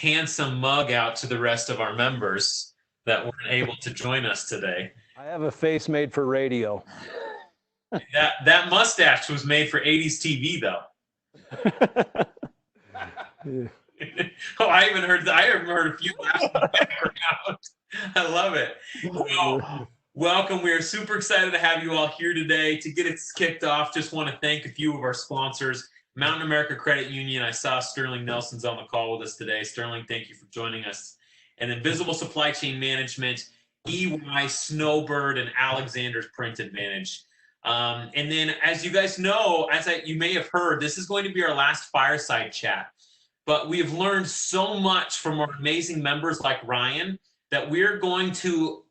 handsome mug out to the rest of our members that weren't able to join us today. I have a face made for radio. That mustache was made for 80s TV, though. Oh, I haven't heard a few laughs in the background. I love it. Well, welcome. We are super excited to have you all here today. To get it kicked off, just want to thank a few of our sponsors. Mountain America Credit Union. I saw Sterling Nelson's on the call with us today. Sterling, thank you for joining us. And then Visible Supply Chain Management, EY, Snowbird, and Alexander's Print Advantage. And then, as you guys know, you may have heard, this is going to be our last fireside chat. But we have learned so much from our amazing members like Ryan that we're going to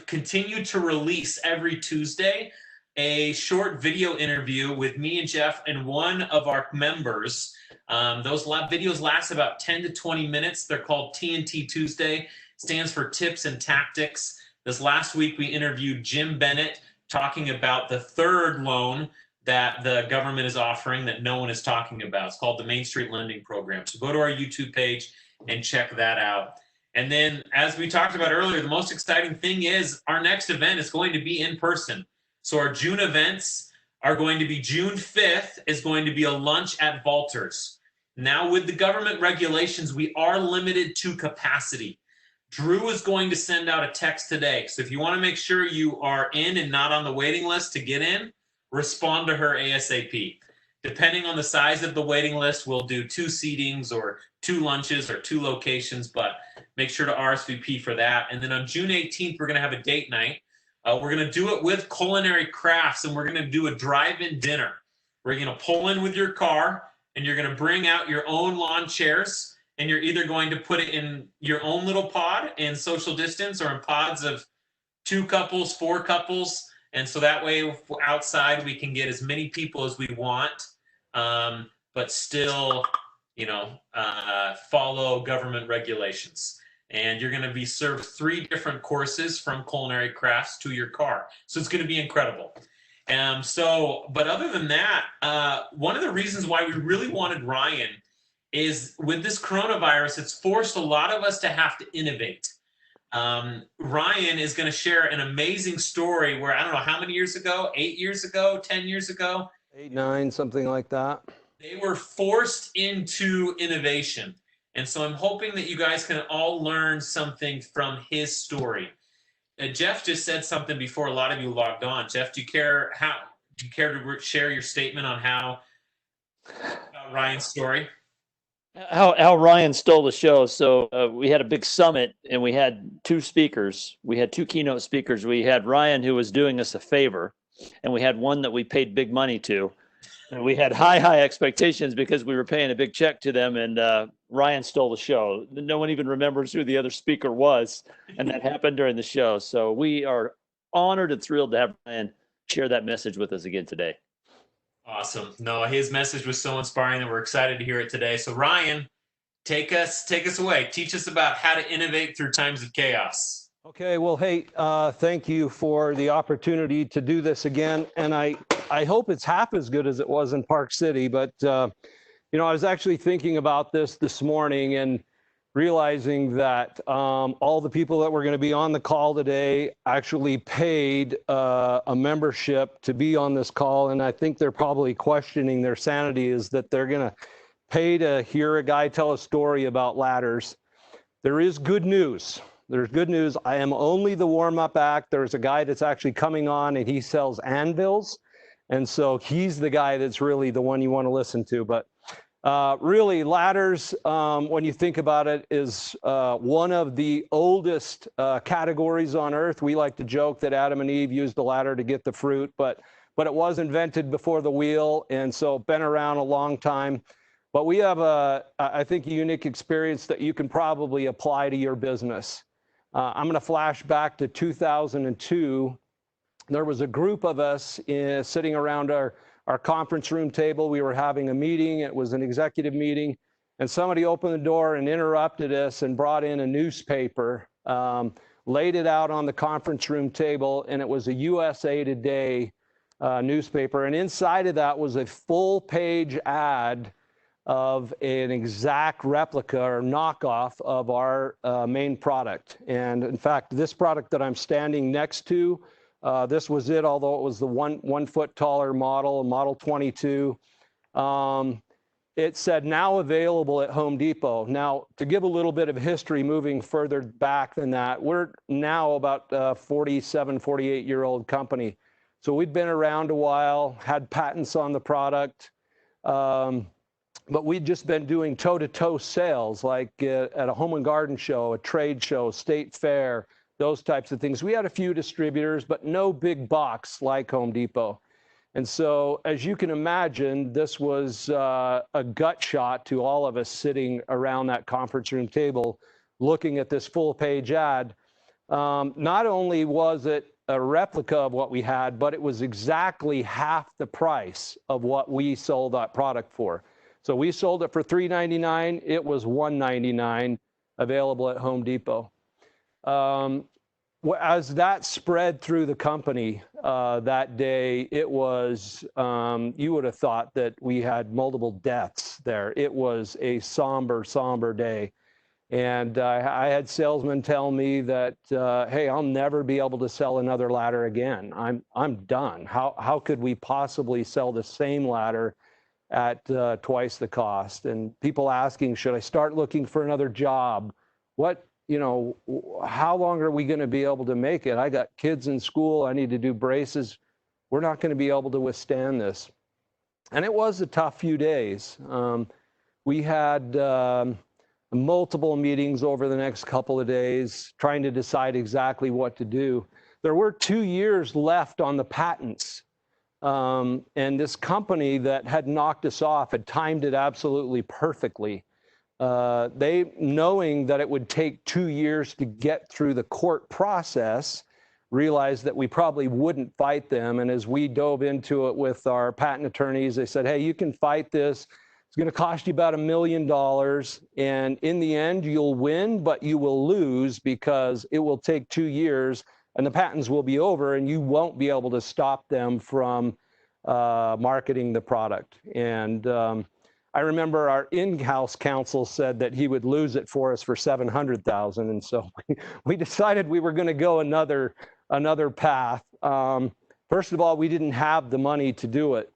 continue to release every Tuesday a short video interview with me and Jeff and one of our members. Those videos last about 10 to 20 minutes. They're called TNT Tuesday. Stands for Tips and Tactics. This last week we interviewed Jim Bennett talking about the third loan that the government is offering that no one is talking about. It's called the Main Street Lending Program. So go to our YouTube page and check that out. And then, as we talked about earlier, the most exciting thing is our next event is going to be in person. So our June events are going to be June 5th is going to be a lunch at Valters. Now, with the government regulations, we are limited to capacity. Drew is going to send out a text today. So if you want to make sure you are in and not on the waiting list to get in, respond to her ASAP. Depending on the size of the waiting list, we'll do 2 seatings or 2 lunches or 2 locations, but make sure to RSVP for that. And then on June 18th, we're going to have a date night. We're going to do it with Culinary Crafts, and we're going to do a drive-in dinner. We're going to pull in with your car, and you're going to bring out your own lawn chairs, and you're either going to put it in your own little pod in social distance or in pods of 2 couples, 4 couples. And so that way outside we can get as many people as we want, but still, follow government regulations. And you're going to be served 3 different courses from Culinary Crafts to your car. So it's going to be incredible. But other than that, one of the reasons why we really wanted Ryan is with this coronavirus, it's forced a lot of us to have to innovate. Ryan is going to share an amazing story where, I don't know how many years ago, 8 years ago, 10 years ago? 8, 9, something like that. They were forced into innovation. And so I'm hoping that you guys can all learn something from his story. Jeff just said something before a lot of you logged on. Jeff, do you care to share your statement on about Ryan's story? How Ryan stole the show. So we had a big summit and we had 2 speakers. We had 2 keynote speakers. We had Ryan, who was doing us a favor, and we had one that we paid big money to. And we had high expectations because we were paying a big check to them, and Ryan stole the show. No one even remembers who the other speaker was, and that happened during the show. So we are honored and thrilled to have Ryan share that message with us again today. Awesome. No, his message was so inspiring that we're excited to hear it today. So Ryan, take us away. Teach us about how to innovate through times of chaos. Okay, well, hey, thank you for the opportunity to do this again. And I hope it's half as good as it was in Park City. But, I was actually thinking about this morning and realizing that all the people that were going to be on the call today actually paid a membership to be on this call. And I think they're probably questioning their sanity, is that they're going to pay to hear a guy tell a story about ladders. There is good news. There's good news. I am only the warm-up act. There's a guy that's actually coming on, and he sells anvils. And so he's the guy that's really the one you want to listen to. But really, ladders, when you think about it, is one of the oldest categories on Earth. We like to joke that Adam and Eve used the ladder to get the fruit, but it was invented before the wheel, and so been around a long time. But we have, I think, a unique experience that you can probably apply to your business. I'm going to flash back to 2002. There was a group of us sitting around our conference room table. We were having a meeting. It was an executive meeting. And somebody opened the door and interrupted us and brought in a newspaper, laid it out on the conference room table, and it was a USA Today newspaper. And inside of that was a full-page ad of an exact replica or knockoff of our main product. And in fact, this product that I'm standing next to, this was it, although it was the one foot taller model, Model 22. It said now available at Home Depot. Now, to give a little bit of history moving further back than that, we're now about a 47, 48-year-old company. So we've been around a while, had patents on the product, but we'd just been doing toe-to-toe sales, like at a home and garden show, a trade show, state fair, those types of things. We had a few distributors, but no big box like Home Depot. And so, as you can imagine, this was a gut shot to all of us sitting around that conference room table looking at this full-page ad. Not only was it a replica of what we had, but it was exactly half the price of what we sold that product for. So we sold it for $3.99. It was $1.99, available at Home Depot. As that spread through the company that day, it was, you would have thought that we had multiple deaths there. It was a somber, somber day. And I had salesmen tell me that, hey, I'll never be able to sell another ladder again. I'm done. How could we possibly sell the same ladder at twice the cost? And people asking, should I start looking for another job? How long are we going to be able to make it? I got kids in school. I need to do braces. We're not going to be able to withstand this. And it was a tough few days. We had multiple meetings over the next couple of days, trying to decide exactly what to do. There were 2 years left on the patents. And this company that had knocked us off had timed it absolutely perfectly. They, knowing that it would take 2 years to get through the court process, realized that we probably wouldn't fight them. And as we dove into it with our patent attorneys, they said, hey, you can fight this. It's going to cost you about $1 million. And in the end, you'll win, but you will lose because it will take 2 years and the patents will be over and you won't be able to stop them from marketing the product. And I remember our in-house counsel said that he would lose it for us for $700,000, and so we decided we were going to go another path. First of all, we didn't have the money to do it.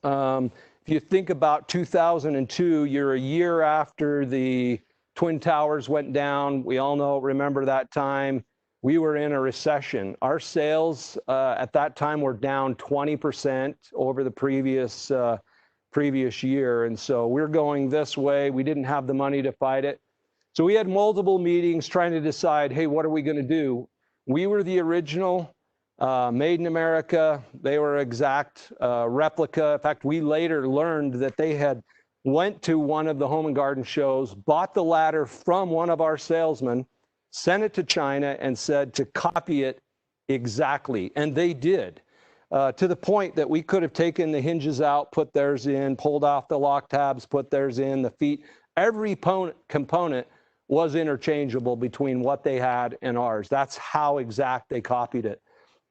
If you think about 2002, you're a year after the Twin Towers went down. We all remember that time. We were in a recession. Our sales at that time were down 20% over the previous year. And so we're going this way. We didn't have the money to fight it. So we had multiple meetings trying to decide, hey, what are we going to do? We were the original, made in America. They were exact replica. In fact, we later learned that they had went to one of the home and garden shows, bought the ladder from one of our salesmen, sent it to China and said to copy it exactly. And they did. To the point that we could have taken the hinges out, put theirs in, pulled off the lock tabs, put theirs in, the feet. Every component was interchangeable between what they had and ours. That's how exact they copied it.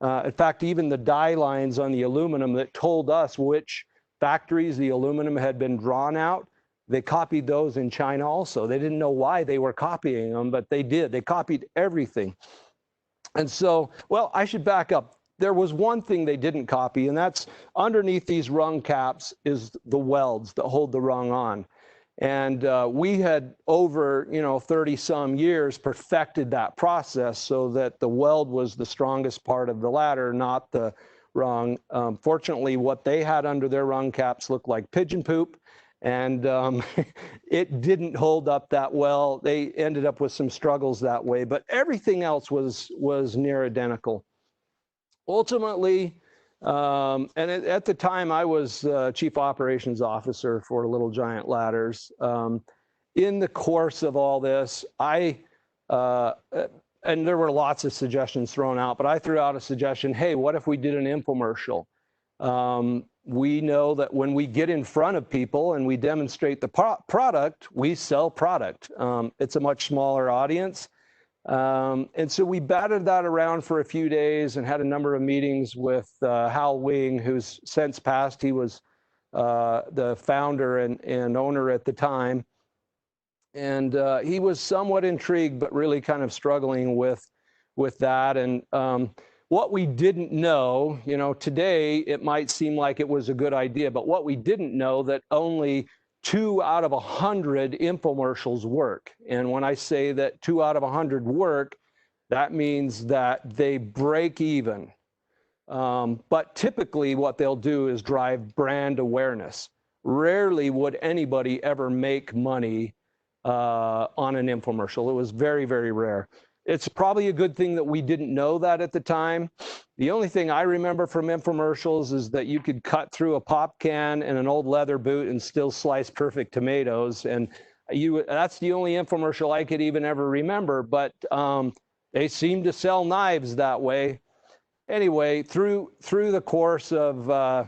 In fact, even the die lines on the aluminum that told us which factories the aluminum had been drawn out, they copied those in China also. They didn't know why they were copying them, but they did. They copied everything. And so, well, I should back up. There was one thing they didn't copy, and that's underneath these rung caps is the welds that hold the rung on. And we had over 30 some years perfected that process so that the weld was the strongest part of the ladder, not the rung. Fortunately, what they had under their rung caps looked like pigeon poop, and it didn't hold up that well. They ended up with some struggles that way, but everything else was near identical. Ultimately, and at the time I was chief operations officer for Little Giant Ladders. In the course of all this, and there were lots of suggestions thrown out, but I threw out a suggestion, hey, what if we did an infomercial? We know that when we get in front of people and we demonstrate the product, we sell product. It's a much smaller audience. And so we batted that around for a few days and had a number of meetings with Hal Wing, who's since passed. He was the founder and owner at the time. And he was somewhat intrigued, but really kind of struggling with that. And what we didn't know, you know, today it might seem like it was a good idea, but what we didn't know that only 2 out of 100 infomercials work. And when I say that 2 out of 100 work, that means that they break even. But typically what they'll do is drive brand awareness. Rarely would anybody ever make money on an infomercial. It was very, very rare. It's probably a good thing that we didn't know that at the time. The only thing I remember from infomercials is that you could cut through a pop can and an old leather boot and still slice perfect tomatoes. And that's the only infomercial I could even ever remember, but they seemed to sell knives that way. Anyway, through the course of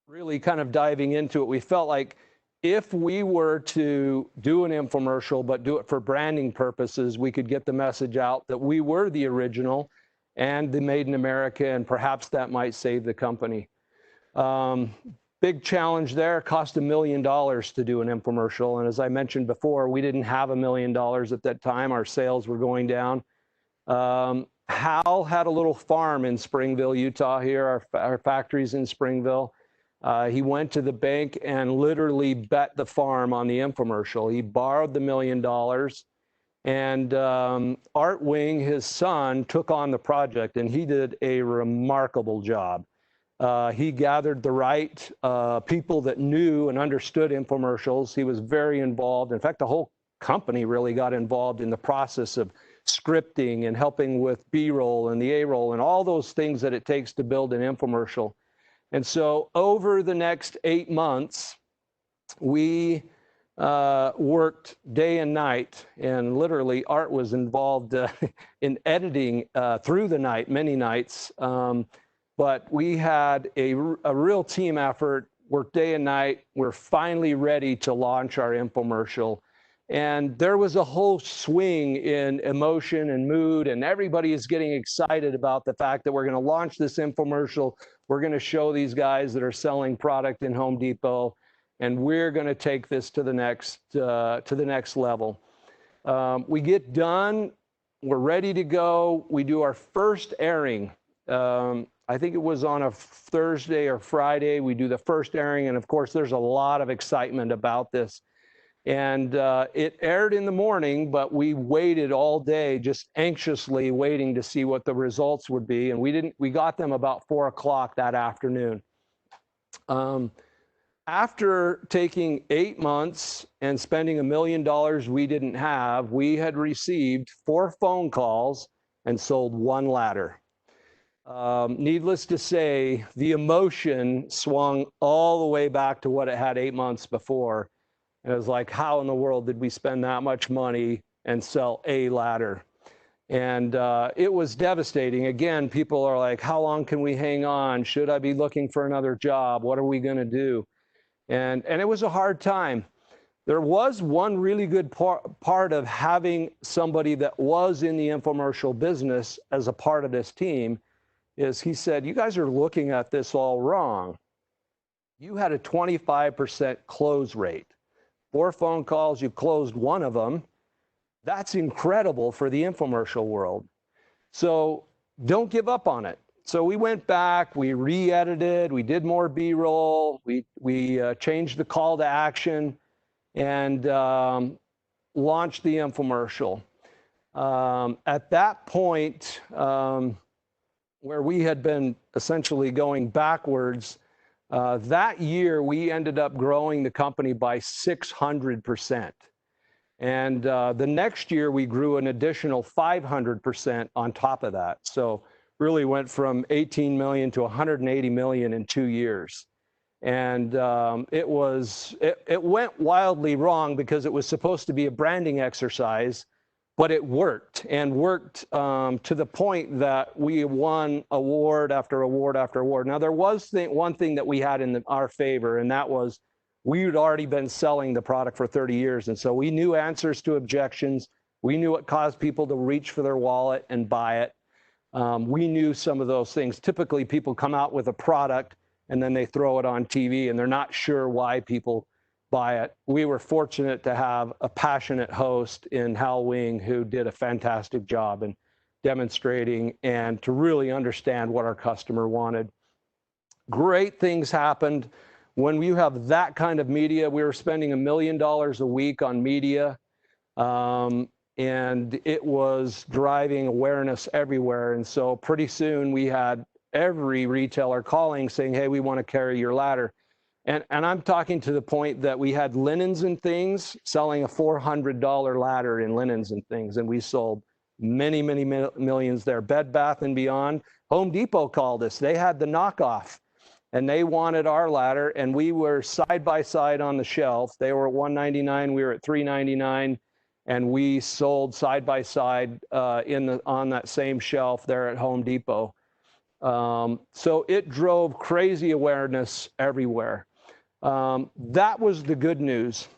really kind of diving into it, we felt like if we were to do an infomercial, but do it for branding purposes, we could get the message out that we were the original and the Made in America, and perhaps that might save the company. Big challenge there, cost $1 million to do an infomercial. And as I mentioned before, we didn't have $1 million at that time. Our sales were going down. Hal had a little farm in Springville, Utah here, our factory's in Springville. He went to the bank and literally bet the farm on the infomercial. He borrowed the $1 million, and Art Wing, his son, took on the project, and he did a remarkable job. He gathered the right people that knew and understood infomercials. He was very involved. In fact, the whole company really got involved in the process of scripting and helping with B-roll and the A-roll and all those things that it takes to build an infomercial. And so over the next 8 months, we worked day and night, and literally Art was involved in editing through the night, many nights. But we had a real team effort, worked day and night. We're finally ready to launch our infomercial. And there was a whole swing in emotion and mood, and everybody is getting excited about the fact that we're going to launch this infomercial. We're going to show these guys that are selling product in Home Depot, and we're going to take this to the next level. We get done, we're ready to go. We do our first airing. I think it was on a Thursday or Friday. We do the first airing, and of course, there's a lot of excitement about this. And it aired in the morning, but we waited all day, just anxiously waiting to see what the results would be. And we got them about 4 o'clock that afternoon. After taking 8 months and spending $1 million we didn't have, we had received 4 phone calls and sold 1 ladder. Needless to say, the emotion swung all the way back to what it had 8 months before. And it was like, how in the world did we spend that much money and sell a ladder? And it was devastating. Again, people are like, how long can we hang on? Should I be looking for another job? What are we going to do? And it was a hard time. There was one really good part of having somebody that was in the infomercial business as a part of this team is he said, you guys are looking at this all wrong. You had a 25% close rate. 4 phone calls, you closed 1 of them. That's incredible for the infomercial world. So don't give up on it. So we went back, we re-edited, we did more B-roll, we changed the call to action and launched the infomercial. At that point, where we had been essentially going backwards, that year, we ended up growing the company by 600%. And the next year, we grew an additional 500% on top of that. So really went from 18 million to 180 million in 2 years. And it went wildly wrong because it was supposed to be a branding exercise, but it worked and worked to the point that we won award after award after award. Now, there was one thing that we had in our favor, and that was we had already been selling the product for 30 years. And so we knew answers to objections. We knew what caused people to reach for their wallet and buy it. We knew some of those things. Typically, people come out with a product and then they throw it on TV and they're not sure why people buy it. We were fortunate to have a passionate host in Hal Wing who did a fantastic job in demonstrating and to really understand what our customer wanted. Great things happened. When you have that kind of media, we were spending $1 million a week on media, and it was driving awareness everywhere. And so pretty soon we had every retailer calling saying, hey, we want to carry your ladder. And I'm talking to the point that we had Linens and Things selling a $400 ladder in Linens and Things, and we sold many, many millions there. Bed Bath & Beyond, Home Depot called us. They had the knockoff, and they wanted our ladder, and we were side by side on the shelf. They were at $199, we were at $399, and we sold side by side on that same shelf there at Home Depot. So it drove crazy awareness everywhere. That was the good news.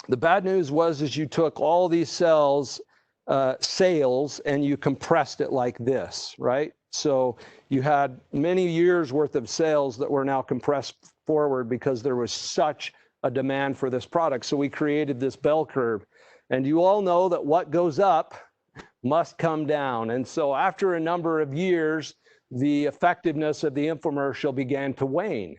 The bad news was you took all these sales and you compressed it like this, right? So you had many years worth of sales that were now compressed forward because there was such a demand for this product. So we created this bell curve. And you all know that what goes up must come down. And so after a number of years, the effectiveness of the infomercial began to wane.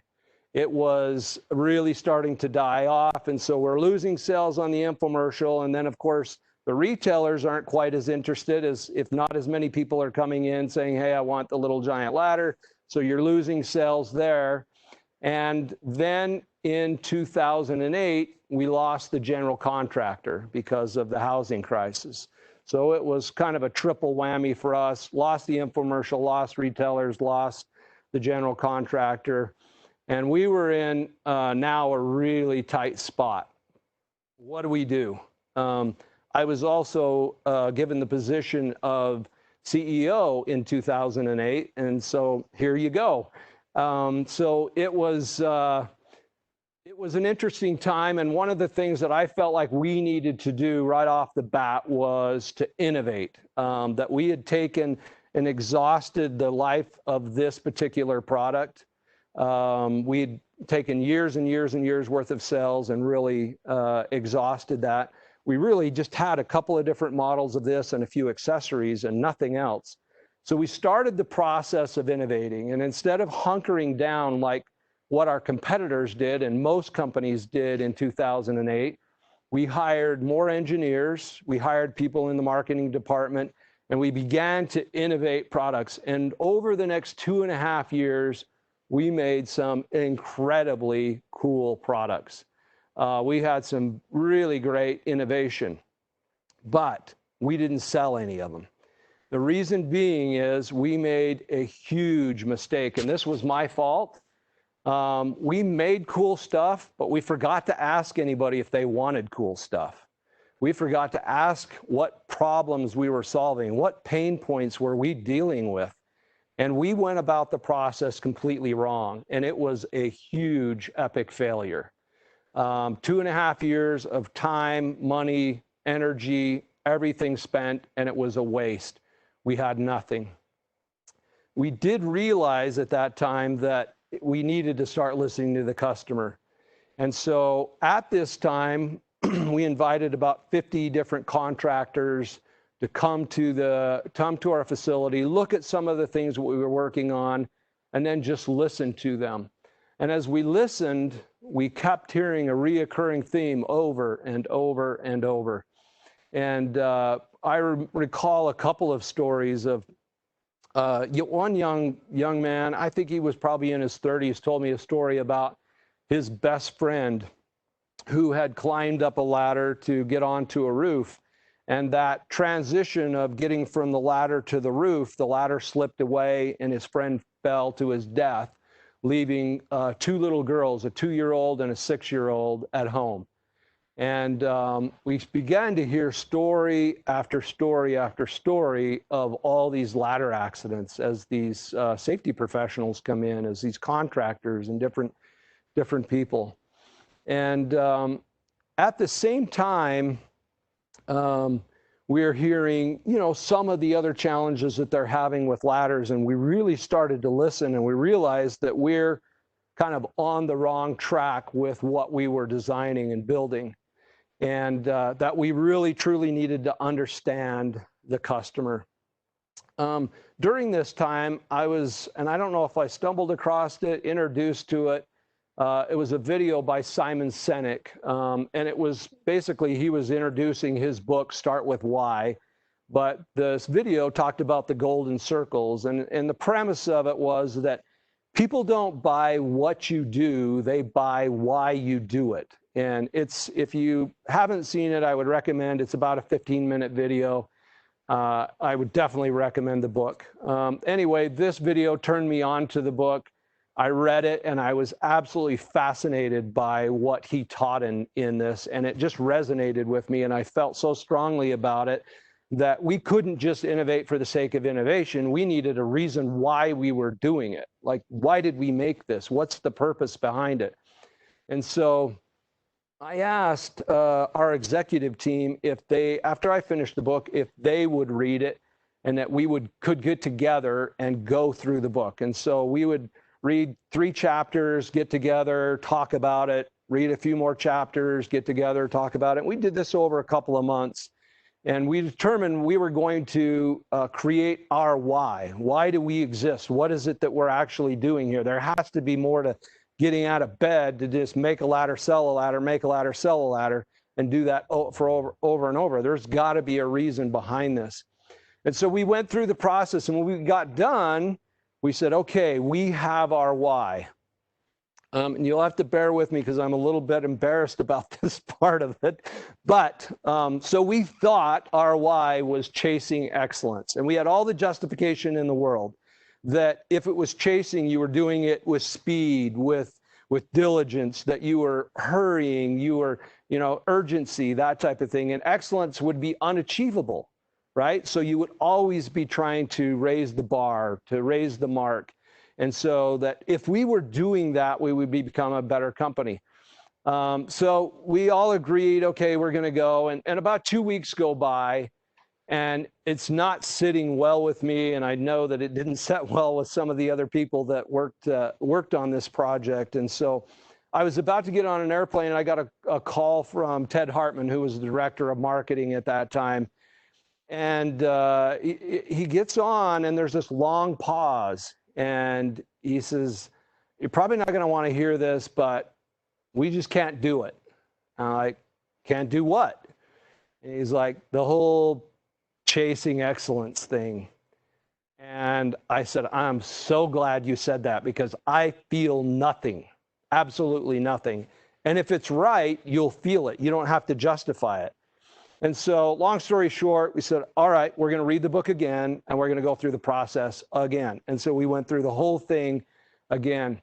It was really starting to die off. And so we're losing sales on the infomercial. And then, of course, the retailers aren't quite as interested, as if not as many people are coming in saying, hey, I want the little giant ladder. So you're losing sales there. And then in 2008, we lost the general contractor because of the housing crisis. So it was kind of a triple whammy for us. Lost the infomercial, lost retailers, lost the general contractor. And we were in now a really tight spot. What do we do? I was also given the position of CEO in 2008, and so here you go. So it was an interesting time, and one of the things that I felt like we needed to do right off the bat was to innovate. That we had taken and exhausted the life of this particular product. We'd taken years and years and years worth of sales and really exhausted that. We really just had a couple of different models of this and a few accessories and nothing else. So we started the process of innovating, and instead of hunkering down like what our competitors did and most companies did in 2008, we hired more engineers, we hired people in the marketing department, and we began to innovate products. And over the next 2.5 years, we made some incredibly cool products. We had some really great innovation, but we didn't sell any of them. The reason being is we made a huge mistake, and this was my fault. We made cool stuff, but we forgot to ask anybody if they wanted cool stuff. We forgot to ask what problems we were solving, what pain points were we dealing with. And we went about the process completely wrong, and it was a huge, epic failure. 2.5 years of time, money, energy, everything spent, and it was a waste. We had nothing. We did realize at that time that we needed to start listening to the customer. And so at this time, we invited about 50 different contractors to come to our facility, look at some of the things that we were working on, and then just listen to them. And as we listened, we kept hearing a reoccurring theme over and over and over. And I recall a couple of stories of one young man, I think he was probably in his 30s, told me a story about his best friend who had climbed up a ladder to get onto a roof. And that transition of getting from the ladder to the roof, the ladder slipped away and his friend fell to his death, leaving 2 little girls, a 2-year-old and a 6-year-old at home. And we began to hear story after story after story of all these ladder accidents as these safety professionals come in, as these contractors and different people. And at the same time, we're hearing, some of the other challenges that they're having with ladders, and we really started to listen, and we realized that we're kind of on the wrong track with what we were designing and building, and that we really truly needed to understand the customer. During this time, I was, and I don't know if I stumbled across it, introduced to it. It was a video by Simon Sinek, and it was basically, he was introducing his book, Start With Why. But this video talked about the golden circles, and the premise of it was that people don't buy what you do, they buy why you do it. And it's, if you haven't seen it, I would recommend, it's about a 15-minute video. I would definitely recommend the book. Anyway, this video turned me on to the book. I read it and I was absolutely fascinated by what he taught in this, and it just resonated with me, and I felt so strongly about it that we couldn't just innovate for the sake of innovation. We needed a reason why we were doing it. Like, why did we make this? What's the purpose behind it? And so I asked our executive team if they, after I finished the book, if they would read it and that we could get together and go through the book. And so we would read 3 chapters, get together, talk about it, read a few more chapters, get together, talk about it. We did this over a couple of months, and we determined we were going to create our why. Why do we exist? What is it that we're actually doing here? There has to be more to getting out of bed to just make a ladder, sell a ladder, make a ladder, sell a ladder, and do that for over and over. There's got to be a reason behind this. And so we went through the process, and when we got done, we said, okay, we have our why. And you'll have to bear with me because I'm a little bit embarrassed about this part of it. But so we thought our why was chasing excellence. And we had all the justification in the world that if it was chasing, you were doing it with speed, with diligence, that you were hurrying, you were, urgency, that type of thing. And excellence would be unachievable, right? So you would always be trying to raise the bar, to raise the mark. And so that if we were doing that, we would become a better company. So we all agreed, okay, we're going to go. And about 2 weeks go by, and it's not sitting well with me. And I know that it didn't set well with some of the other people that worked on this project. And so I was about to get on an airplane, and I got a call from Ted Hartman, who was the director of marketing at that time. And he gets on, and there's this long pause. And he says, you're probably not going to want to hear this, but we just can't do it. And I'm like, can't do what? And he's like, the whole chasing excellence thing. And I said, I'm so glad you said that, because I feel nothing, absolutely nothing. And if it's right, you'll feel it. You don't have to justify it. And so, long story short, we said, all right, we're going to read the book again, and we're going to go through the process again. And so we went through the whole thing again.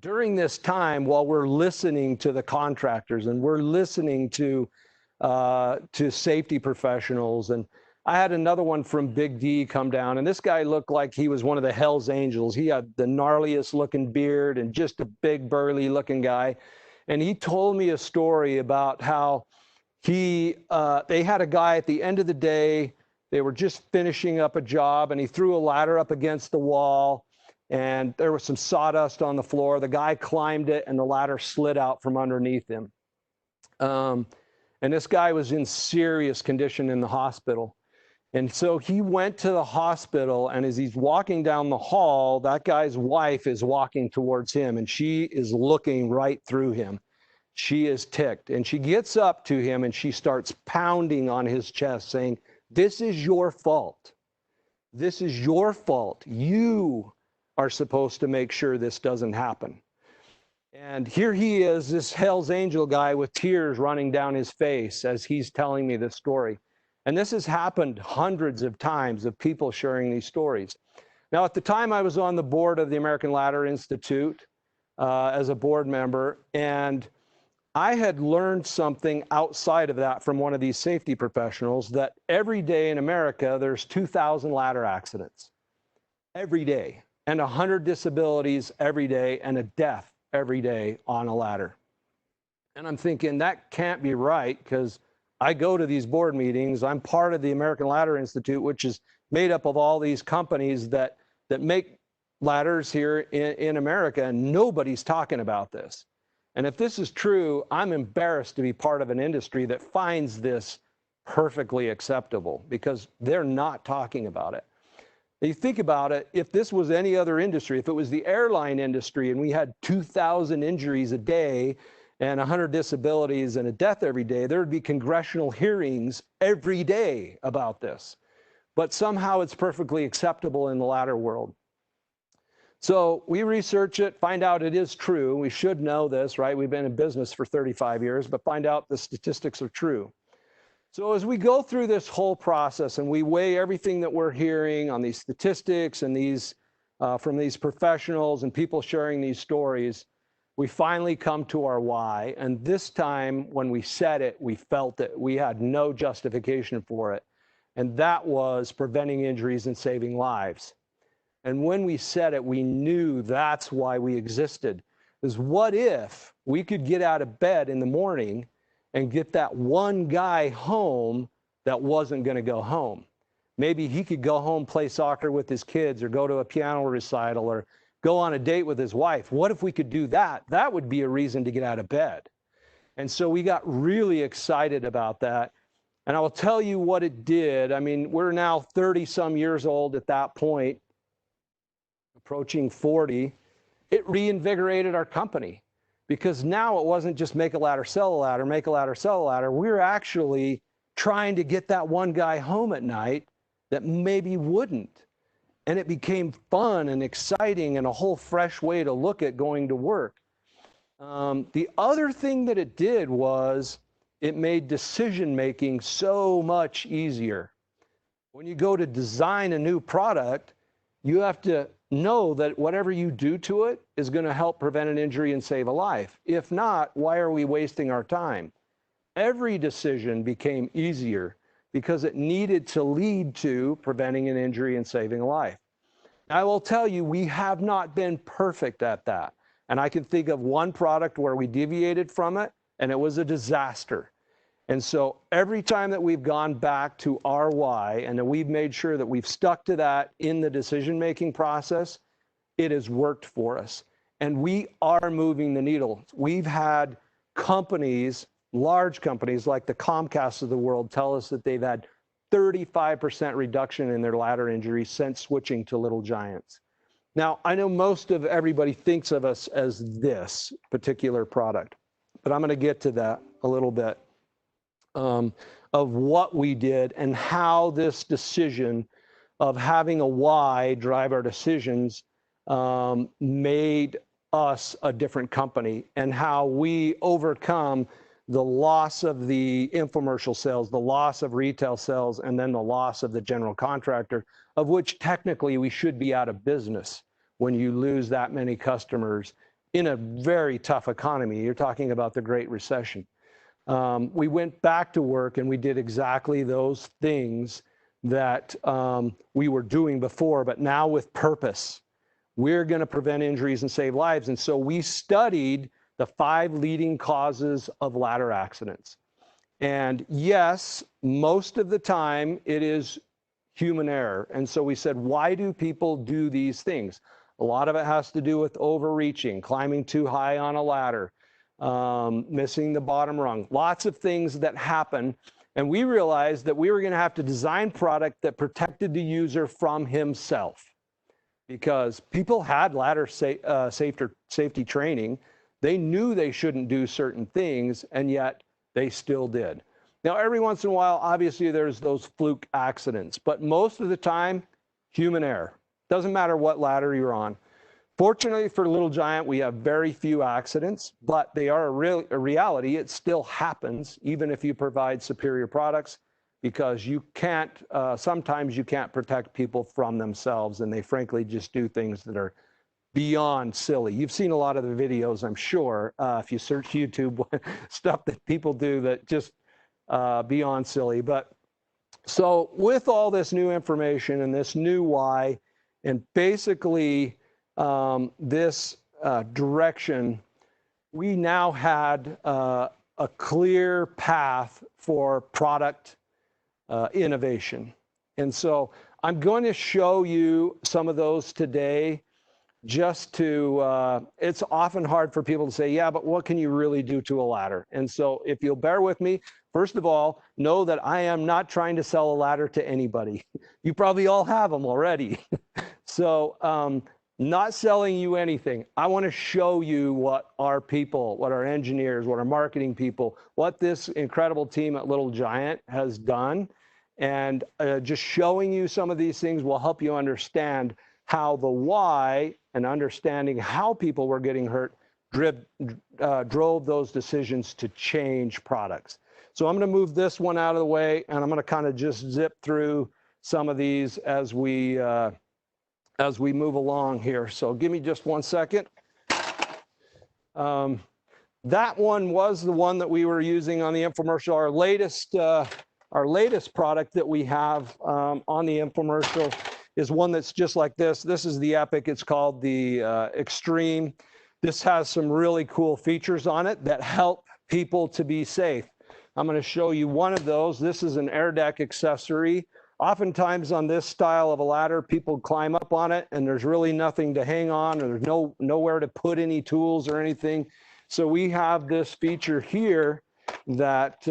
During this time, while we're listening to the contractors and we're listening to safety professionals, and I had another one from Big D come down, and this guy looked like he was one of the Hell's Angels. He had the gnarliest looking beard and just a big burly looking guy. And he told me a story about how they had a guy at the end of the day, they were just finishing up a job, and he threw a ladder up against the wall, and there was some sawdust on the floor. The guy climbed it, and the ladder slid out from underneath him. And this guy was in serious condition in the hospital. And so he went to the hospital, and as he's walking down the hall, that guy's wife is walking towards him, and she is looking right through him. She is ticked, and she gets up to him, and she starts pounding on his chest, saying, this is your fault. This is your fault. You are supposed to make sure this doesn't happen. And here he is, this Hell's Angel guy, with tears running down his face as he's telling me this story. And this has happened hundreds of times, of people sharing these stories. Now, at the time, I was on the board of the American Ladder Institute as a board member, and I had learned something outside of that from one of these safety professionals, that every day in America, there's 2,000 ladder accidents every day, and 100 disabilities every day, and a death every day on a ladder. And I'm thinking, that can't be right, because I go to these board meetings. I'm part of the American Ladder Institute, which is made up of all these companies that make ladders here in America, and nobody's talking about this. And if this is true, I'm embarrassed to be part of an industry that finds this perfectly acceptable, because they're not talking about it. You think about it, if this was any other industry, if it was the airline industry and we had 2,000 injuries a day and 100 disabilities and a death every day, there would be congressional hearings every day about this. But somehow it's perfectly acceptable in the ladder world. So we research it, find out it is true. We should know this, right? We've been in business for 35 years, but find out the statistics are true. So as we go through this whole process and we weigh everything that we're hearing on these statistics and these from these professionals and people sharing these stories, we finally come to our why. And this time when we said it, we felt it. We had no justification for it. And that was preventing injuries and saving lives. And when we said it, we knew that's why we existed. Is what if we could get out of bed in the morning and get that one guy home that wasn't going to go home? Maybe he could go home, play soccer with his kids, or go to a piano recital, or go on a date with his wife. What if we could do that? That would be a reason to get out of bed. And so we got really excited about that. And I will tell you what it did. I mean, we're now 30 some years old at that point, approaching 40. It reinvigorated our company, because now it wasn't just make a ladder, sell a ladder, make a ladder, sell a ladder. We're actually trying to get that one guy home at night that maybe wouldn't. And it became fun and exciting and a whole fresh way to look at going to work. The other thing that it did was it made decision-making so much easier. When you go to design a new product, you have to know that whatever you do to it is going to help prevent an injury and save a life. If not, why are we wasting our time? Every decision became easier because it needed to lead to preventing an injury and saving a life. I will tell you, we have not been perfect at that. And I can think of one product where we deviated from it, and it was a disaster. And so every time that we've gone back to our why, and that we've made sure that we've stuck to that in the decision-making process, it has worked for us. And we are moving the needle. We've had companies, large companies like the Comcasts of the world, tell us that they've had 35% reduction in their ladder injuries since switching to Little Giants. Now, I know most of everybody thinks of us as this particular product, but I'm going to get to that a little bit. Of what we did and how this decision of having a why drive our decisions made us a different company, and how we overcome the loss of the infomercial sales, the loss of retail sales, and then the loss of the general contractor, of which technically we should be out of business when you lose that many customers in a very tough economy. You're talking about the Great Recession. We went back to work and we did exactly those things that we were doing before, but now with purpose. We're going to prevent injuries and save lives. And so we studied the 5 leading causes of ladder accidents. And yes, most of the time it is human error. And so we said, why do people do these things? A lot of it has to do with overreaching, climbing too high on a ladder, missing the bottom rung, lots of things that happen. And we realized that we were going to have to design product that protected the user from himself, because people had ladder safety training. They knew they shouldn't do certain things, and yet they still did. Now, every once in a while, obviously there's those fluke accidents, but most of the time, human error. Doesn't matter what ladder you're on. Fortunately for Little Giant, we have very few accidents, but they are a reality. It still happens, even if you provide superior products, because you can't, sometimes you can't protect people from themselves, and they frankly just do things that are beyond silly. You've seen a lot of the videos, I'm sure, if you search YouTube, stuff that people do that just beyond silly. But so with all this new information and this new why, and basically this direction, we now had a clear path for product innovation. And so I'm going to show you some of those today. just to, it's often hard for people to say, yeah, but what can you really do to a ladder? And so if you'll bear with me, first of all, know that I am not trying to sell a ladder to anybody. You probably all have them already. So not selling you anything. I want to show you what our people, what our engineers, what our marketing people, what this incredible team at Little Giant has done. And just showing you some of these things will help you understand how the why and understanding how people were getting hurt drove those decisions to change products. So I'm going to move this one out of the way, and I'm going to kind of just zip through some of these as we move along here. So give me just 1 second. That one was the one that we were using on the infomercial. Our latest product that we have on the infomercial is one that's just like this. This is the Epic. It's called the Extreme. This has some really cool features on it that help people to be safe. I'm going to show you one of those. This is an air deck accessory. Oftentimes on this style of a ladder, people climb up on it and there's really nothing to hang on, or there's nowhere to put any tools or anything. So we have this feature here that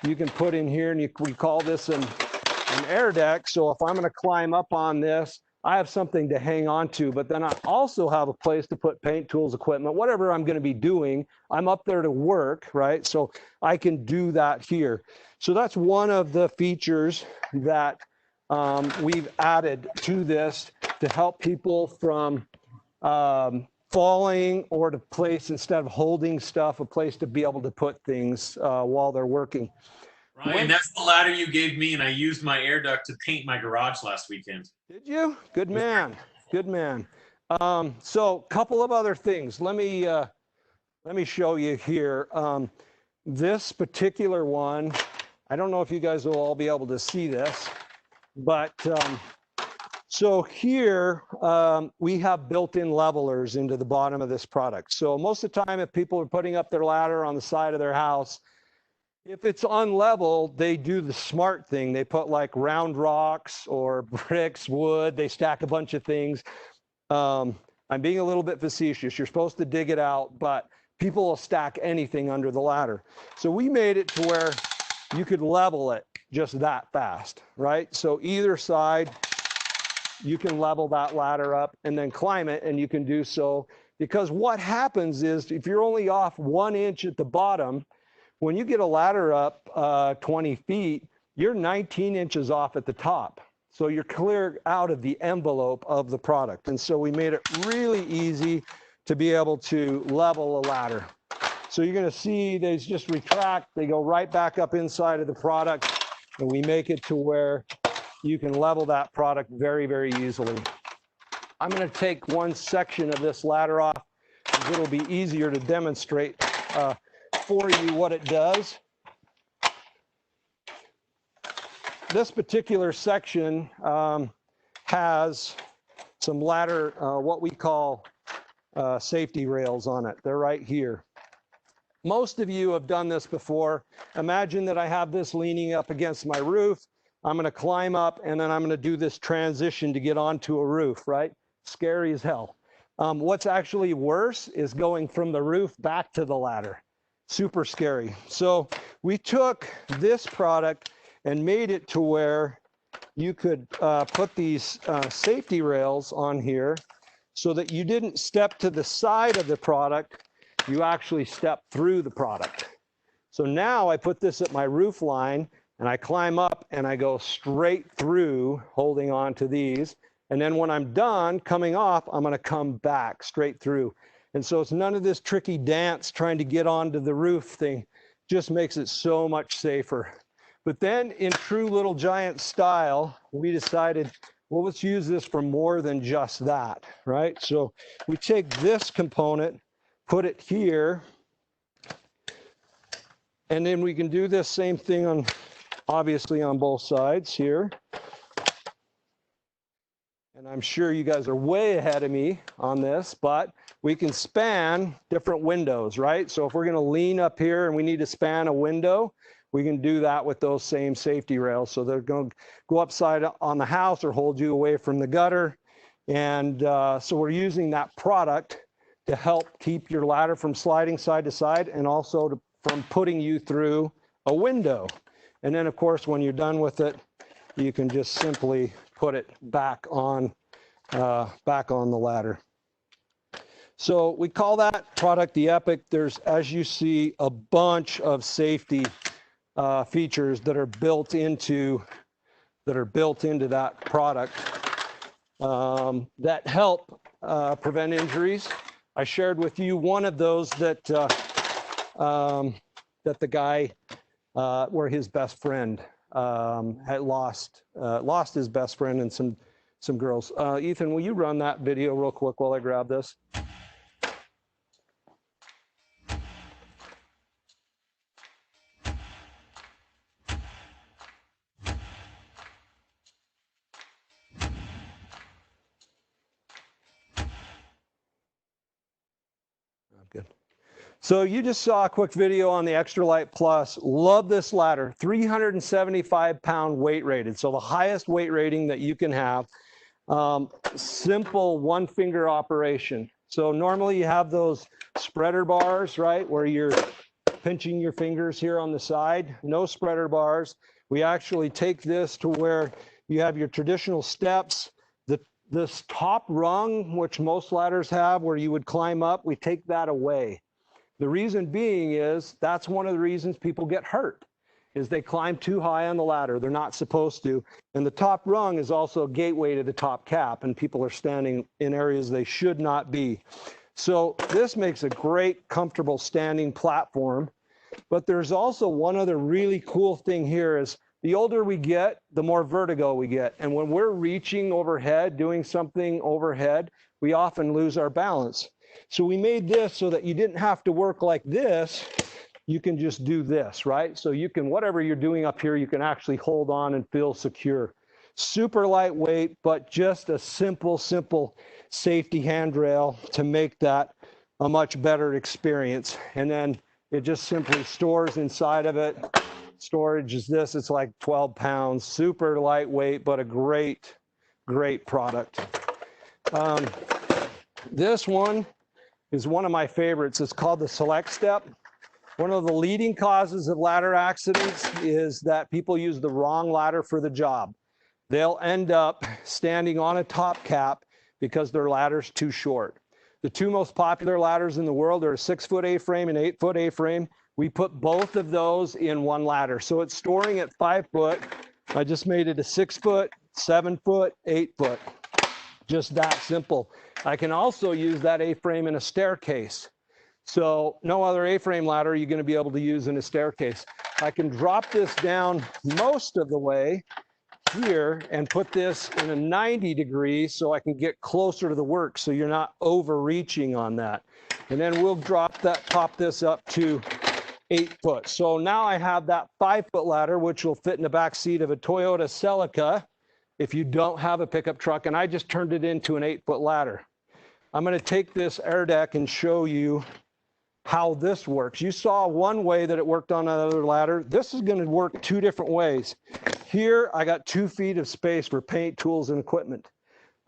you can put in here, and we call this an air deck. So if I'm going to climb up on this, I have something to hang on to, but then I also have a place to put paint tools, equipment, whatever I'm going to be doing. I'm up there to work, right? So I can do that here. So that's one of the features that we've added to this to help people from falling, or to place, instead of holding stuff, a place to be able to put things while they're working. Ryan, that's the ladder you gave me, and I used my air duct to paint my garage last weekend. Did you? Good man. Good man. So a couple of other things. Let me show you here. This particular one, I don't know if you guys will all be able to see this, but so here we have built-in levelers into the bottom of this product. So most of the time, if people are putting up their ladder on the side of their house, if it's unlevel, they do the smart thing. They put like round rocks or bricks, wood, they stack a bunch of things. I'm being a little bit facetious. You're supposed to dig it out, but people will stack anything under the ladder. So we made it to where you could level it just that fast, right? So either side, you can level that ladder up and then climb it, and you can do so. Because what happens is, if you're only off 1 inch at the bottom, when you get a ladder up 20 feet, you're 19 inches off at the top. So you're clear out of the envelope of the product. And so we made it really easy to be able to level a ladder. So you're going to see they just retract. They go right back up inside of the product, and we make it to where you can level that product very, very easily. I'm going to take one section of this ladder off, because it'll be easier to demonstrate for you what it does. This particular section has some ladder, what we call safety rails on it. They're right here. Most of you have done this before. Imagine that I have this leaning up against my roof. I'm going to climb up, and then I'm going to do this transition to get onto a roof, right? Scary as hell. What's actually worse is going from the roof back to the ladder. Super scary. So we took this product and made it to where you could put these safety rails on here so that you didn't step to the side of the product, you actually step through the product. So now I put this at my roof line, and I climb up and I go straight through holding on to these. And then when I'm done coming off, I'm going to come back straight through. And so it's none of this tricky dance trying to get onto the roof thing. Just makes it so much safer. But then in true Little Giant style, we decided, well, let's use this for more than just that, right? So we take this component, put it here, and then we can do this same thing on, obviously on both sides here. And I'm sure you guys are way ahead of me on this, but we can span different windows, right? So if we're going to lean up here and we need to span a window, we can do that with those same safety rails. So they're going to go upside on the house or hold you away from the gutter. And so we're using that product to help keep your ladder from sliding side to side and also from putting you through a window. And then, of course, when you're done with it, you can just simply put it back on the ladder. So we call that product the Epic. There's, as you see, a bunch of safety features that are built into that product that help prevent injuries. I shared with you one of those that that the guy where his best friend had lost his best friend and some girls. Ethan, will you run that video real quick while I grab this? Good. So you just saw a quick video on the Extra Light Plus. Love this ladder, 375-pound weight rated. So the highest weight rating that you can have. Simple one finger operation. So normally you have those spreader bars, right, where you're pinching your fingers here on the side. No spreader bars. We actually take this to where you have your traditional steps. This top rung, which most ladders have, where you would climb up, we take that away. The reason being is that's one of the reasons people get hurt, is they climb too high on the ladder. They're not supposed to. And the top rung is also a gateway to the top cap, and people are standing in areas they should not be. So this makes a great, comfortable standing platform. But there's also one other really cool thing here is the older we get, the more vertigo we get. And when we're reaching overhead, doing something overhead, we often lose our balance. So we made this so that you didn't have to work like this. You can just do this, right? So you can, whatever you're doing up here, you can actually hold on and feel secure. Super lightweight, but just a simple safety handrail to make that a much better experience. And then it just simply stores inside of it. Storage is this, it's like 12 pounds, super lightweight, but a great product. This one is one of my favorites. It's called the Select Step. One of the leading causes of ladder accidents is that people use the wrong ladder for the job. They'll end up standing on a top cap because their ladder's too short. The two most popular ladders in the world are a 6-foot A-frame and 8-foot A-frame. We put both of those in one ladder. So it's storing at 5 foot. I just made it a 6 foot, 7 foot, 8 foot. Just that simple. I can also use that A-frame in a staircase. So no other A-frame ladder you're going to be able to use in a staircase. I can drop this down most of the way here and put this in a 90 degrees so I can get closer to the work so you're not overreaching on that. And then we'll pop this up to 8 foot. So now I have that 5-foot ladder, which will fit in the back seat of a Toyota Celica if you don't have a pickup truck, and I just turned it into an 8-foot ladder. I'm going to take this air deck and show you how this works. You saw one way that it worked on another ladder. This is going to work 2 different ways. Here, I got 2 feet of space for paint, tools, and equipment.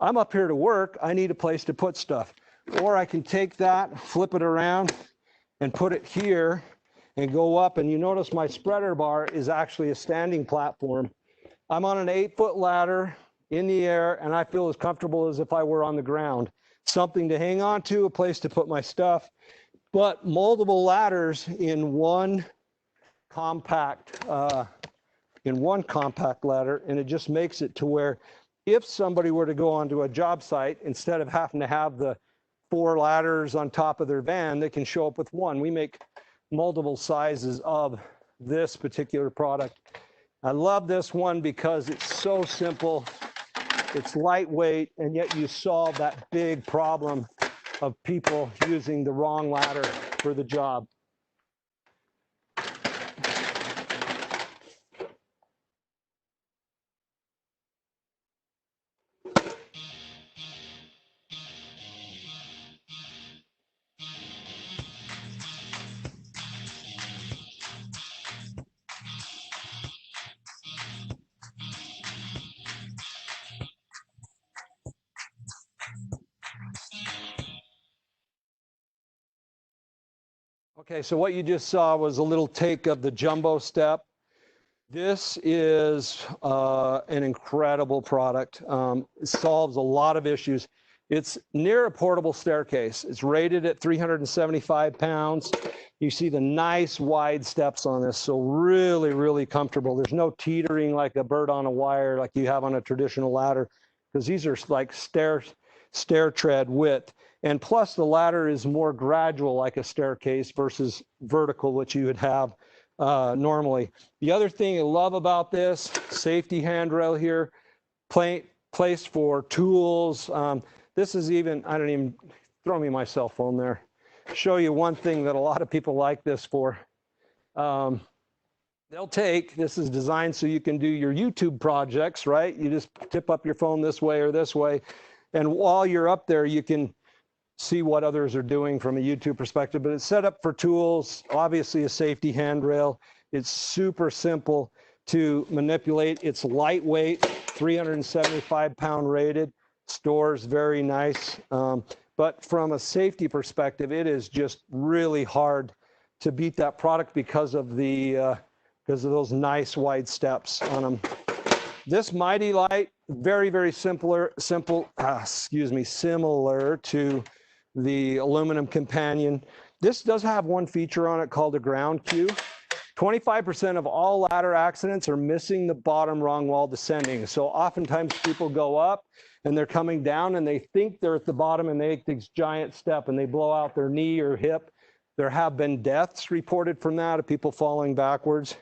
I'm up here to work. I need a place to put stuff. Or I can take that, flip it around, and put it here and go up. And you notice my spreader bar is actually a standing platform. I'm on an 8-foot ladder in the air, and I feel as comfortable as if I were on the ground. Something to hang on to, a place to put my stuff. But multiple ladders in one compact ladder, and it just makes it to where if somebody were to go onto a job site, instead of having to have the 4 ladders on top of their van, they can show up with one. We make multiple sizes of this particular product. I love this one because it's so simple, it's lightweight, and yet you solve that big problem of people using the wrong ladder for the job. Okay, so what you just saw was a little take of the jumbo step. This is an incredible product. It solves a lot of issues. It's near a portable staircase. It's rated at 375 pounds. You see the nice wide steps on this, so really, really comfortable. There's no teetering like a bird on a wire like you have on a traditional ladder, because these are like stair tread width. And plus the ladder is more gradual like a staircase versus vertical, which you would have normally. The other thing I love about this, safety handrail here, place for tools. This is even, I don't even, throw me my cell phone there. Show you one thing that a lot of people like this for. They'll take, this is designed so you can do your YouTube projects, right? You just tip up your phone this way or this way. And while you're up there, you can see what others are doing from a YouTube perspective, but it's set up for tools, obviously a safety handrail. It's super simple to manipulate. It's lightweight, 375-pound rated, stores very nice. But from a safety perspective, it is just really hard to beat that product because of those nice wide steps on them. This Mighty Light, very, very similar to the aluminum companion. This does have one feature on it called a ground cue. 25% of all ladder accidents are missing the bottom rung while descending. So oftentimes people go up and they're coming down and they think they're at the bottom and they make this giant step and they blow out their knee or hip. There have been deaths reported from that of people falling backwards.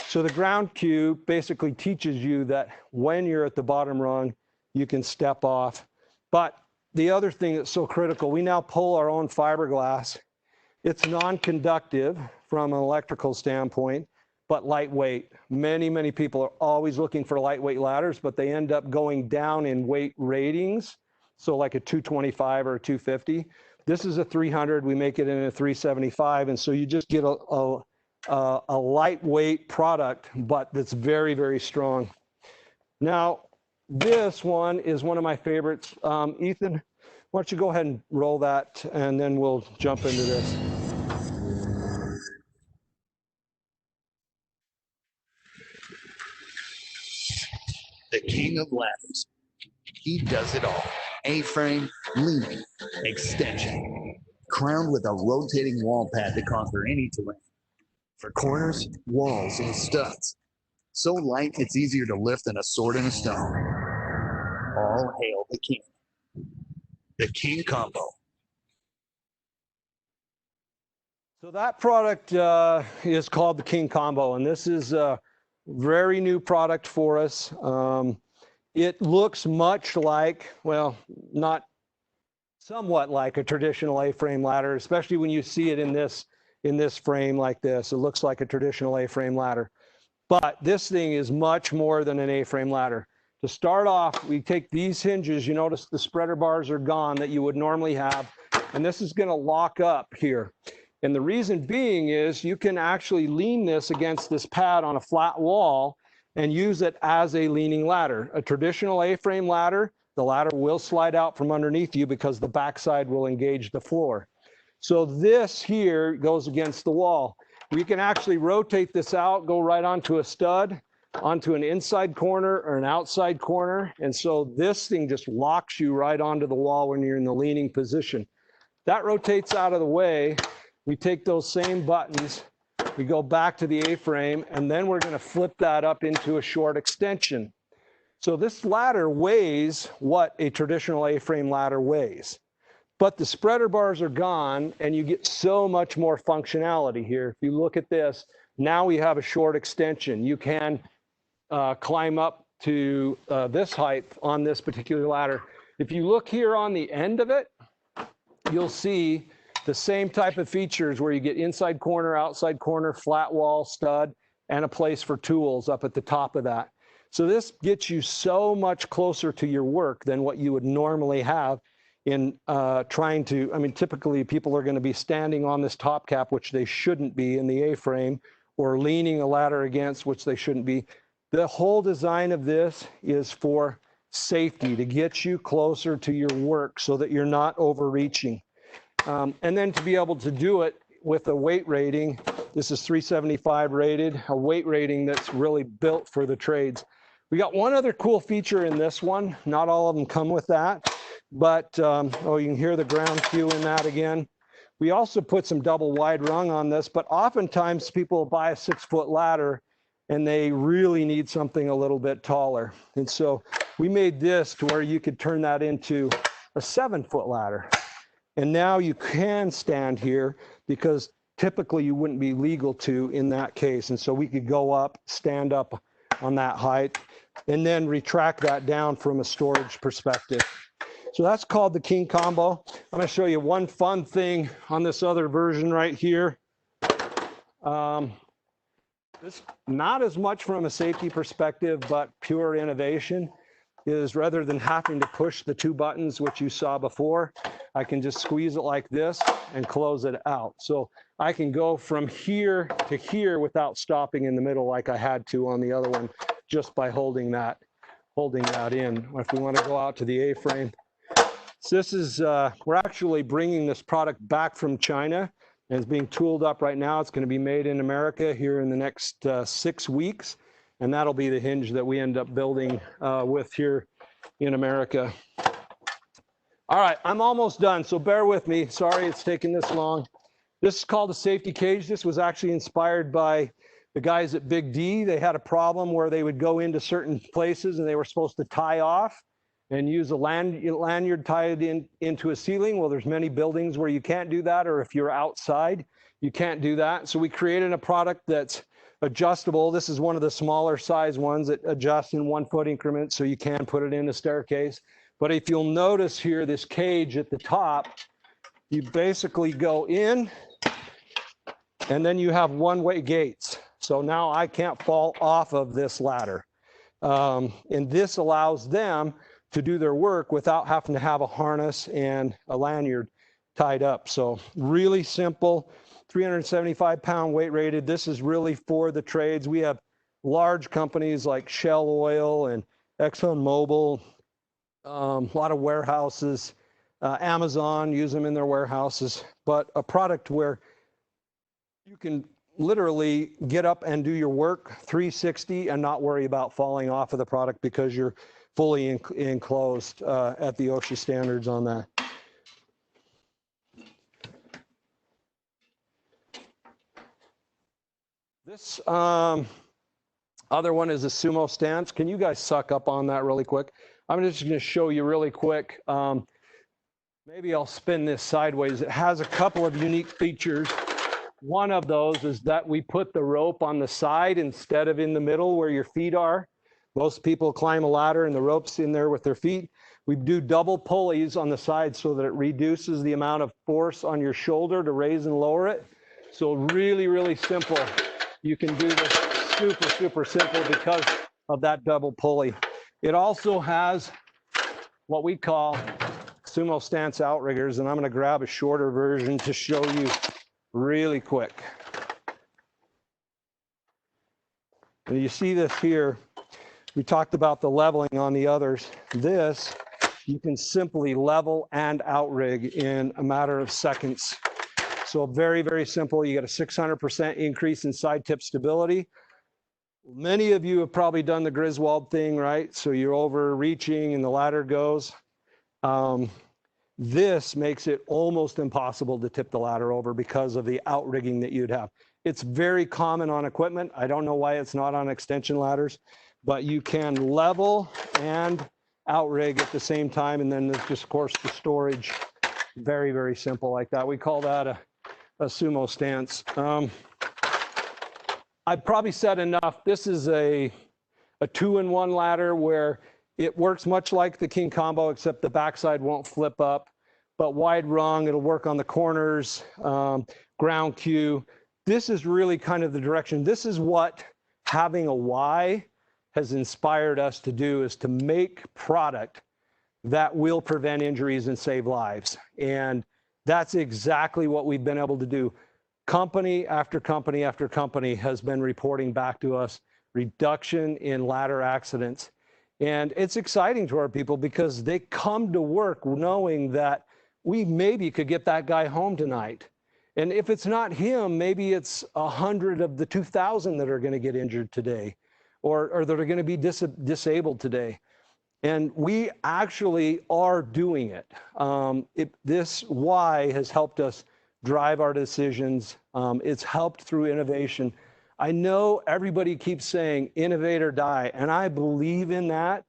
So the ground cue basically teaches you that when you're at the bottom rung, you can step off. But the other thing that's so critical, we now pull our own fiberglass. It's non-conductive from an electrical standpoint, but lightweight. Many, many people are always looking for lightweight ladders, but they end up going down in weight ratings. So like a 225 or a 250. This is a 300. We make it in a 375. And so you just get a lightweight product, but that's very, very strong. Now, this one is one of my favorites. Ethan, why don't you go ahead and roll that, and then we'll jump into this. The king of ladders. He does it all. A-frame, leaning, extension. Crowned with a rotating wall pad to conquer any terrain. For corners, walls, and studs. So light, it's easier to lift than a sword and a stone. All hail the king. The King Combo. So that product is called the King Combo, and this is a very new product for us. It looks much like, well, not somewhat like a traditional A-frame ladder, especially when you see it in this frame like this. It looks like a traditional A-frame ladder. But this thing is much more than an A-frame ladder. To start off, we take these hinges. You notice the spreader bars are gone that you would normally have, and this is going to lock up here. And the reason being is you can actually lean this against this pad on a flat wall and use it as a leaning ladder. A traditional A-frame ladder, the ladder will slide out from underneath you because the backside will engage the floor. So this here goes against the wall. We can actually rotate this out, go right onto a stud, onto an inside corner or an outside corner. And so this thing just locks you right onto the wall when you're in the leaning position. That rotates out of the way. We take those same buttons, we go back to the A-frame, and then we're going to flip that up into a short extension. So this ladder weighs what a traditional A-frame ladder weighs. But the spreader bars are gone, and you get so much more functionality here. If you look at this, now we have a short extension. You can climb up to this height on this particular ladder. If you look here on the end of it, you'll see the same type of features where you get inside corner, outside corner, flat wall, stud, and a place for tools up at the top of that. So this gets you so much closer to your work than what you would normally have in trying to, I mean, typically people are going to be standing on this top cap, which they shouldn't be in the A-frame, or leaning a ladder against, which they shouldn't be. The whole design of this is for safety, to get you closer to your work so that you're not overreaching. And then to be able to do it with a weight rating. This is 375 rated, a weight rating that's really built for the trades. We got one other cool feature in this one. Not all of them come with that, but oh, you can hear the ground cue in that again. We also put some double wide rung on this, but oftentimes people buy a 6-foot ladder and they really need something a little bit taller. And so we made this to where you could turn that into a 7-foot ladder. And now you can stand here because typically you wouldn't be legal to in that case. And so we could go up, stand up on that height, and then retract that down from a storage perspective. So that's called the King Combo. I'm going to show you one fun thing on this other version right here. This, not as much from a safety perspective, but pure innovation, is rather than having to push the 2 buttons, which you saw before, I can just squeeze it like this and close it out. So I can go from here to here without stopping in the middle like I had to on the other one, just by holding that in. If we want to go out to the A-frame. So this is, we're actually bringing this product back from China, and it's being tooled up right now. It's going to be made in America here in the next 6 weeks, and that'll be the hinge that we end up building with here in America. All right, I'm almost done, so bear with me. Sorry it's taking this long. This is called a safety cage. This was actually inspired by the guys at Big D. They had a problem where they would go into certain places and they were supposed to tie off and use a lanyard tied into a ceiling. Well, there's many buildings where you can't do that, or if you're outside, you can't do that. So we created a product that's adjustable. This is one of the smaller size ones that adjusts in 1-foot increments, so you can put it in a staircase. But if you'll notice here, this cage at the top, you basically go in, and then you have one-way gates. So now I can't fall off of this ladder. And this allows them to do their work without having to have a harness and a lanyard tied up. So really simple, 375-pound weight rated. This is really for the trades. We have large companies like Shell Oil and ExxonMobil, a lot of warehouses, Amazon use them in their warehouses, but a product where you can literally get up and do your work 360 and not worry about falling off of the product because you're fully enclosed at the OSHA standards on that. This other one is a Sumo Stance. Can you guys suck up on that really quick? I'm just going to show you really quick. Maybe I'll spin this sideways. It has a couple of unique features. One of those is that we put the rope on the side instead of in the middle where your feet are. Most people climb a ladder and the rope's in there with their feet. We do double pulleys on the side so that it reduces the amount of force on your shoulder to raise and lower it. So really, really simple. You can do this super, super simple because of that double pulley. It also has what we call Sumo Stance outriggers, and I'm going to grab a shorter version to show you really quick. And you see this here. We talked about the leveling on the others. This, you can simply level and outrig in a matter of seconds. So very, very simple. You get a 600% increase in side tip stability. Many of you have probably done the Griswold thing, right? So you're overreaching and the ladder goes. This makes it almost impossible to tip the ladder over because of the outrigging that you'd have. It's very common on equipment. I don't know why it's not on extension ladders, but you can level and outrig at the same time. And then there's just, of course, the storage. Very, very simple like that. We call that a Sumo Stance. I've probably said enough. This is a 2-in-1 ladder where it works much like the King Combo, except the backside won't flip up, but wide rung, it'll work on the corners, ground cue. This is really kind of the direction. This is what having a why has inspired us to do, is to make product that will prevent injuries and save lives. And that's exactly what we've been able to do. Company after company after company has been reporting back to us reduction in ladder accidents. And it's exciting to our people because they come to work knowing that we maybe could get that guy home tonight. And if it's not him, maybe it's 100 of the 2,000 that are going to get injured today, or that are going to be disabled today. And we actually are doing it. This why has helped us drive our decisions. It's helped through innovation. I know everybody keeps saying innovate or die, and I believe in that.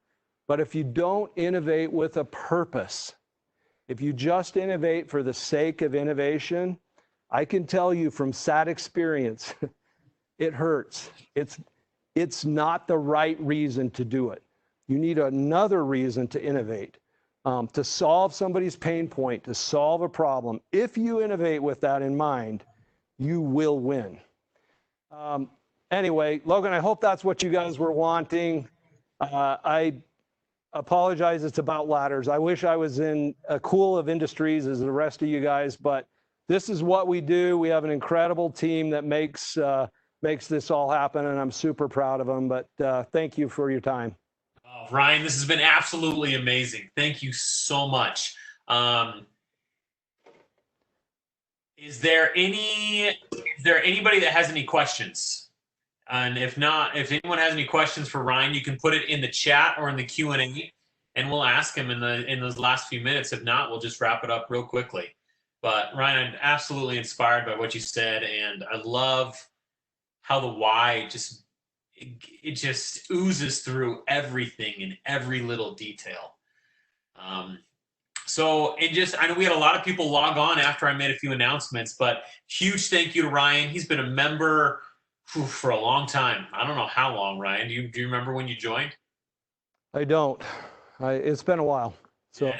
But if you don't innovate with a purpose, if you just innovate for the sake of innovation, I can tell you from sad experience, it hurts. It's not the right reason to do it. You need another reason to innovate, to solve somebody's pain point, to solve a problem. If you innovate with that in mind, you will win. Anyway, Logan, I hope that's what you guys were wanting. I apologize, it's about ladders. I wish I was in a cool of industries as the rest of you guys, but this is what we do. We have an incredible team that makes this all happen, and I'm super proud of them. But thank you for your time. Oh, Ryan, this has been absolutely amazing. Thank you so much. Is there anybody that has any questions? And if not, if anyone has any questions for Ryan, you can put it in the chat or in the Q&A, and we'll ask him in those last few minutes. If not, we'll just wrap it up real quickly. But Ryan, I'm absolutely inspired by what you said, and I love how the why just oozes through everything in every little detail. I know we had a lot of people log on after I made a few announcements, but huge thank you to Ryan. He's been a member for a long time. I don't know how long, Ryan. Do you remember when you joined? I don't. It's been a while. So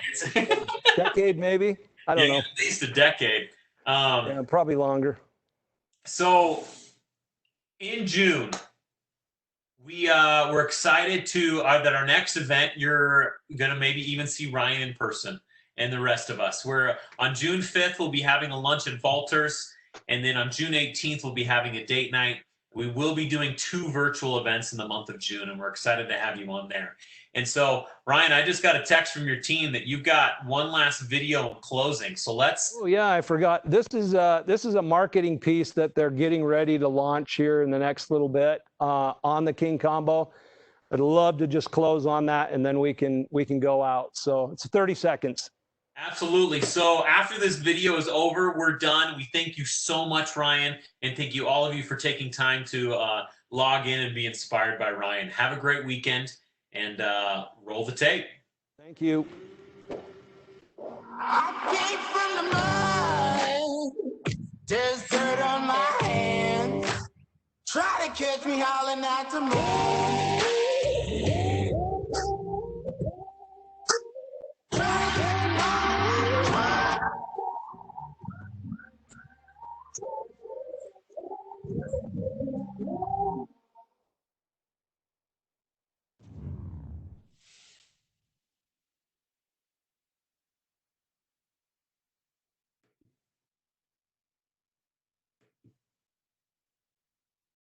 decade maybe. I don't know. At least a decade. Yeah, probably longer. So in June, we're excited that our next event, you're going to maybe even see Ryan in person and the rest of us. On June 5th, we'll be having a lunch at Valters. And then on June 18th, we'll be having a date night. We will be doing 2 virtual events in the month of June, and we're excited to have you on there. And so, Ryan, I just got a text from your team that you've got one last video in closing. So let's. Oh yeah, I forgot. This is a marketing piece that they're getting ready to launch here in the next little bit on the King Combo. I'd love to just close on that, and then we can go out. So it's 30 seconds. Absolutely. So after this video is over, we're done. We thank you so much, Ryan, and thank you all of you for taking time to log in and be inspired by Ryan. Have a great weekend, and roll the tape. Thank you. I came from the mud, there's dirt on my hands. Try to catch me howling at the moon.